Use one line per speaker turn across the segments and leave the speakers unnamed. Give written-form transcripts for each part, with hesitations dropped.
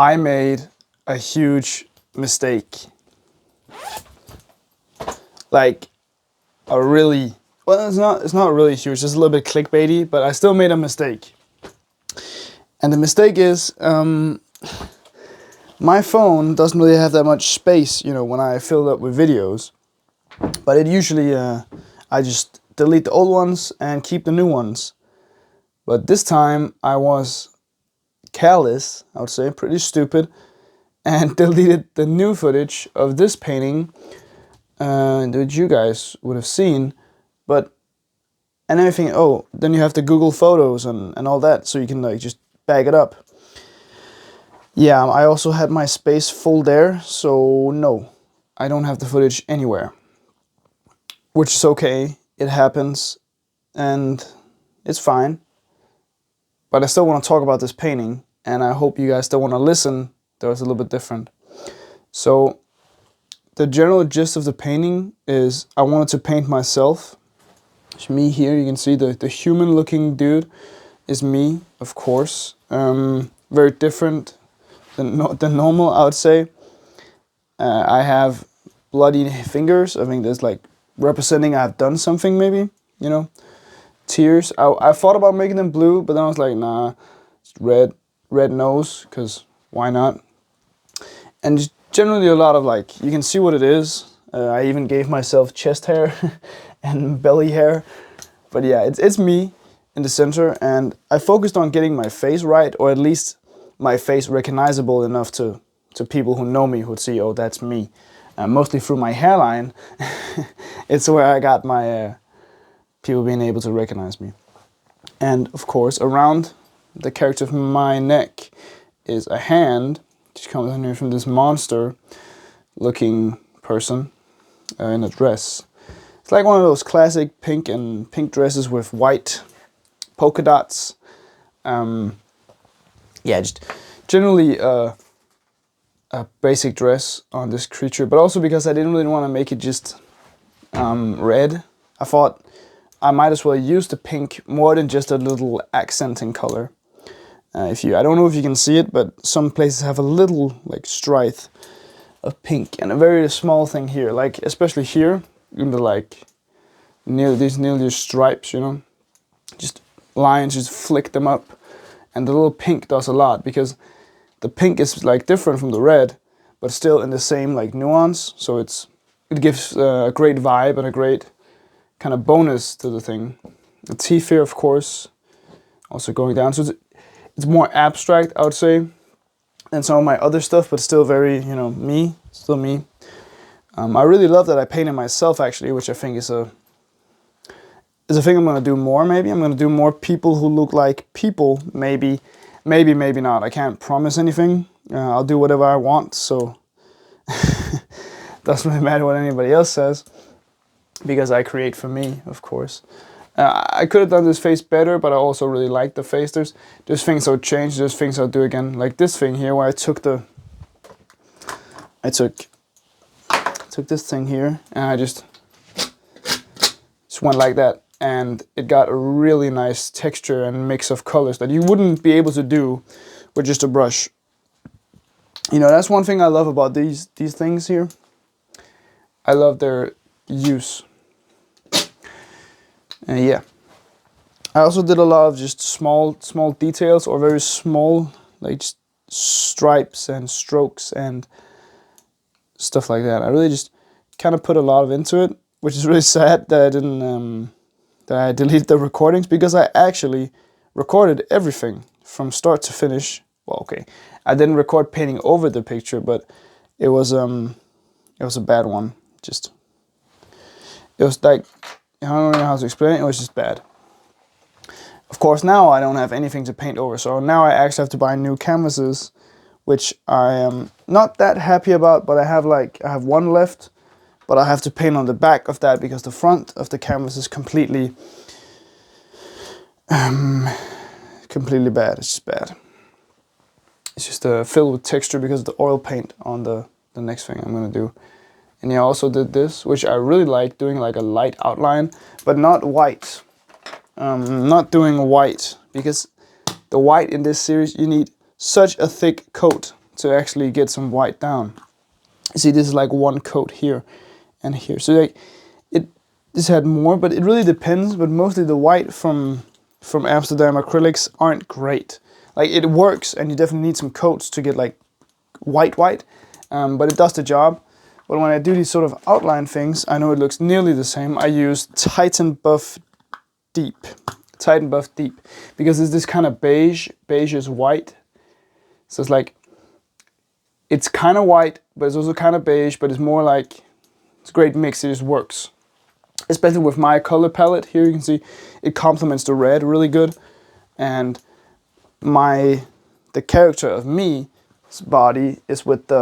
I made a huge mistake. Like a really, well, it's not really huge, just a little bit clickbaity, but I still made a mistake. And the mistake is, my phone doesn't really have that much space, you know, when I fill it up with videos. But it usually, I just delete the old ones and keep the new ones. But this time I was careless, I would say, pretty stupid, and deleted the new footage of this painting that you guys would have seen. But, and everything, oh, then you have to Google Photos and all that, so you can like just bag it up. Yeah, I also had my space full there, so no, I don't have the footage anywhere. Which is okay, it happens, and it's fine. But I still want to talk about this painting, and I hope you guys still want to listen, though it's a little bit different. So, the general gist of the painting is I wanted to paint myself. It's me here, you can see the human looking dude is me, of course. Very different than normal, I would say. I have bloody fingers. I think that's like representing I've done something, maybe, you know. Tears. I thought about making them blue, but then I was like, nah, it's red nose, because why not? And just generally a lot of like, you can see what it is. I even gave myself chest hair and belly hair. But yeah, it's me in the center, and I focused on getting my face right, or at least my face recognizable enough to people who know me, who'd see, oh, that's me. Mostly through my hairline. It's where I got my people being able to recognize me. And of course, around the character of my neck is a hand, which comes in here from this monster looking person in a dress. It's like one of those classic pink dresses with white polka dots. Yeah, just generally a basic dress on this creature, but also because I didn't really want to make it just red. I thought I might as well use the pink more than just a little accenting color. I don't know if you can see it, but some places have a little like stripe of pink, and a very small thing here, like especially here in the like near these stripes, you know, just lines, just flick them up, and the little pink does a lot, because the pink is like different from the red, but still in the same like nuance, so it gives a great vibe and a great kind of bonus to the thing. The teeth here, of course, also going down, so it's more abstract, I would say, than some of my other stuff, but still very, you know, still me. I really love that I painted myself, actually, which I think is a thing I'm gonna do more. Maybe I'm gonna do more people who look like people. Maybe not. I can't promise anything. I'll do whatever I want, so doesn't really matter what anybody else says, because I create for me, of course. I could have done this face better, but I also really like the face. There's things I'll change, there's things I'll do again. Like this thing here, where I took this thing here, and I just went like that. And it got a really nice texture and mix of colors that you wouldn't be able to do with just a brush. You know, that's one thing I love about these things here. I love their use. Yeah. I also did a lot of just small details, or very small, like just stripes and strokes and stuff like that. I really just kind of put a lot into it, which is really sad that I didn't that I deleted the recordings, because I actually recorded everything from start to finish. Well, okay, I didn't record painting over the picture, but it was a bad one. It was like, I don't know how to explain it. It was just bad. Of course, now I don't have anything to paint over, so now I actually have to buy new canvases, which I am not that happy about. But I have one left. But I have to paint on the back of that, because the front of the canvas is completely bad. It's just bad. It's just filled with texture because of the oil paint on the next thing I'm gonna do. And I also did this, which I really like, doing like a light outline, but not white. Not doing white, because the white in this series, you need such a thick coat to actually get some white down. See, this is like one coat here and here. So like this had more, but it really depends. But mostly the white from Amsterdam acrylics aren't great. Like it works, and you definitely need some coats to get like white, but it does the job. But when I do these sort of outline things, I know it looks nearly the same. I use Titan Buff Deep, because it's this kind of beige is white. So it's like, it's kind of white, but it's also kind of beige, but it's more like, it's a great mix, it just works. Especially with my color palette, here you can see it complements the red really good. And the character of me's body is with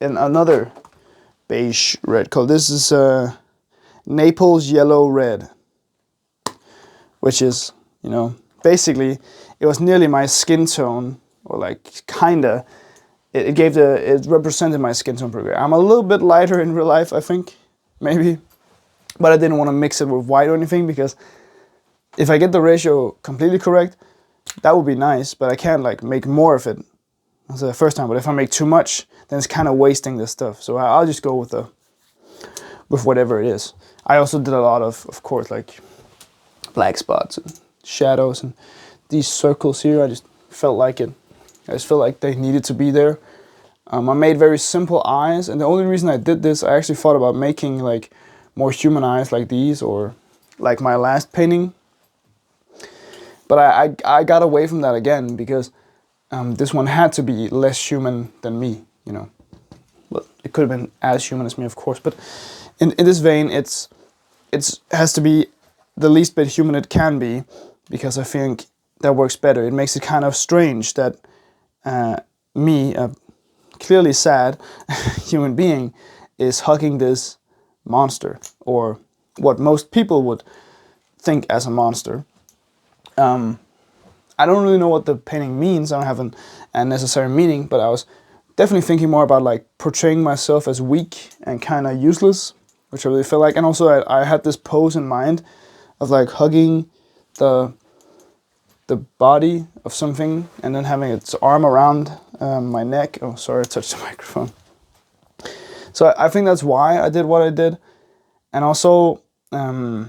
another beige red color. This is Naples Yellow Red, which is, you know, basically it was nearly my skin tone, or like kinda. It represented my skin tone pretty good. I'm a little bit lighter in real life, I think, maybe, but I didn't want to mix it with white or anything, because if I get the ratio completely correct, that would be nice, but I can't like make more of it. That's the first time. But if I make too much, then it's kind of wasting the stuff. So I'll just go with whatever it is. I also did a lot of course, like black spots and shadows and these circles here. I just felt like it. I just felt like they needed to be there. I made very simple eyes, and the only reason I did this, I actually thought about making like more human eyes like these, or like my last painting. But I got away from that again, because this one had to be less human than me, you know. Well, it could have been as human as me, of course, but in this vein, it has to be the least bit human it can be, because I think that works better. It makes it kind of strange that me, a clearly sad human being, is hugging this monster, or what most people would think as a monster. I don't really know what the painting means. I don't have a necessary meaning, but I was definitely thinking more about like portraying myself as weak and kind of useless, which I really feel like. And also I had this pose in mind of like hugging the body of something and then having its arm around my neck. Oh, sorry, I touched the microphone. So I think that's why I did what I did. And also, yeah,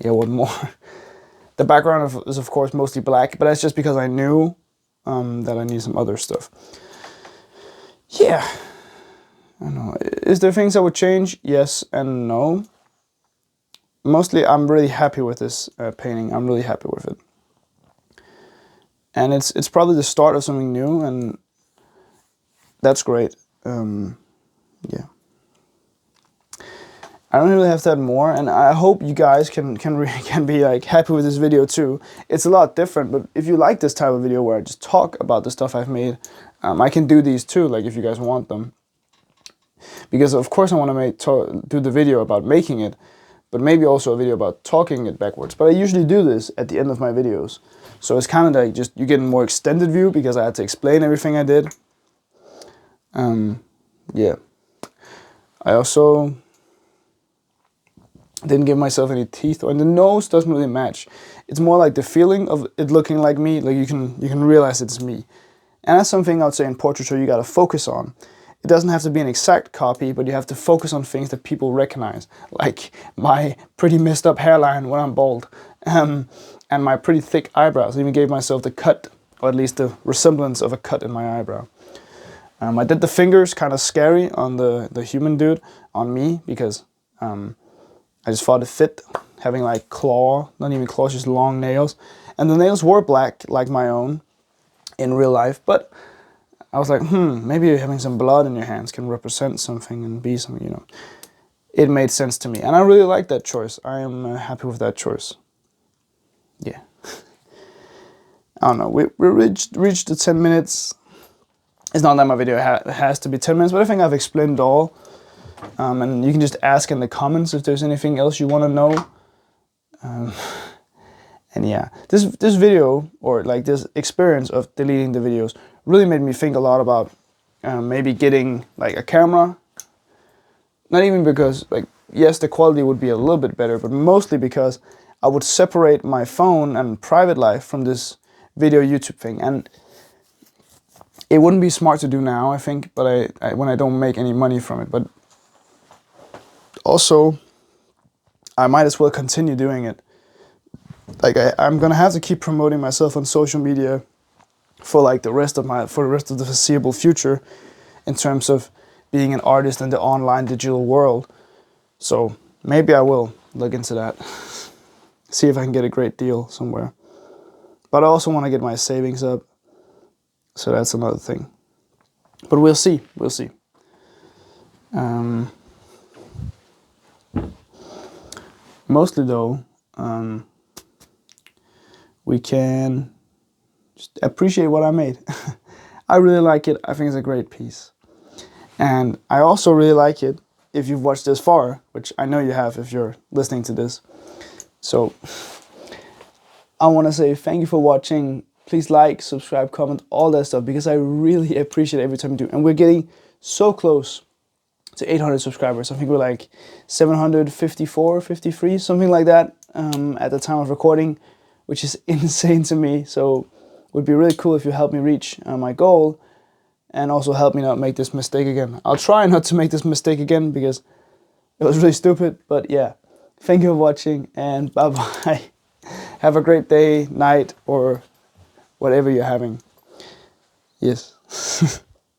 what more? The background is of course mostly black, but that's just because I knew that I need some other stuff. Yeah, I don't know. Is there things I would change? Yes and no. Mostly I'm really happy with this painting. I'm really happy with it. And it's probably the start of something new, and that's great. Yeah. I don't really have to add more, and I hope you guys can be like happy with this video too. It's a lot different, but if you like this type of video where I just talk about the stuff I've made, I can do these too, like if you guys want them. Because of course I want to do the video about making it, but maybe also a video about talking it backwards. But I usually do this at the end of my videos. So it's kind of like just you get a more extended view, because I had to explain everything I did. Yeah. I also didn't give myself any teeth, and the nose doesn't really match. It's more like the feeling of it looking like me, like you can realize it's me. And that's something I would say in portraiture you gotta focus on. It doesn't have to be an exact copy, but you have to focus on things that people recognize, like my pretty messed up hairline when I'm bald, and my pretty thick eyebrows. I even gave myself the cut, or at least the resemblance of a cut in my eyebrow. I did the fingers kind of scary on the human dude, on me, because I just thought it fit, having like not even claws, just long nails. And the nails were black, like my own, in real life, but I was like, maybe having some blood in your hands can represent something and be something, you know. It made sense to me, and I really like that choice. I am happy with that choice. Yeah. I don't know, we reached the 10 minutes. It's not that my video has to be 10 minutes, but I think I've explained it all. And you can just ask in the comments if there's anything else you want to know. And yeah, this video, or like this experience of deleting the videos, really made me think a lot about maybe getting like a camera. Not even because, like, yes, the quality would be a little bit better, but mostly because I would separate my phone and private life from this video YouTube thing. And it wouldn't be smart to do now, I think, but when I don't make any money from it. But also, I might as well continue doing it. Like I'm gonna have to keep promoting myself on social media for like the rest of the foreseeable future, in terms of being an artist in the online digital world. So maybe I will look into that, see if I can get a great deal somewhere. But I also want to get my savings up, so that's another thing. But we'll see. Mostly though, we can just appreciate what I made. I really like it. I think it's a great piece. And I also really like it if you've watched this far, which I know you have if you're listening to this. So I want to say thank you for watching. Please like, subscribe, comment, all that stuff, because I really appreciate it every time you do. And we're getting so close to 800 subscribers. I think we're like 754, 53, something like that at the time of recording, which is insane to me. So it would be really cool if you help me reach my goal, and also help me not make this mistake again. I'll try not to make this mistake again because it was really stupid. But yeah, thank you for watching, and bye-bye. Have a great day, night, or whatever you're having. Yes.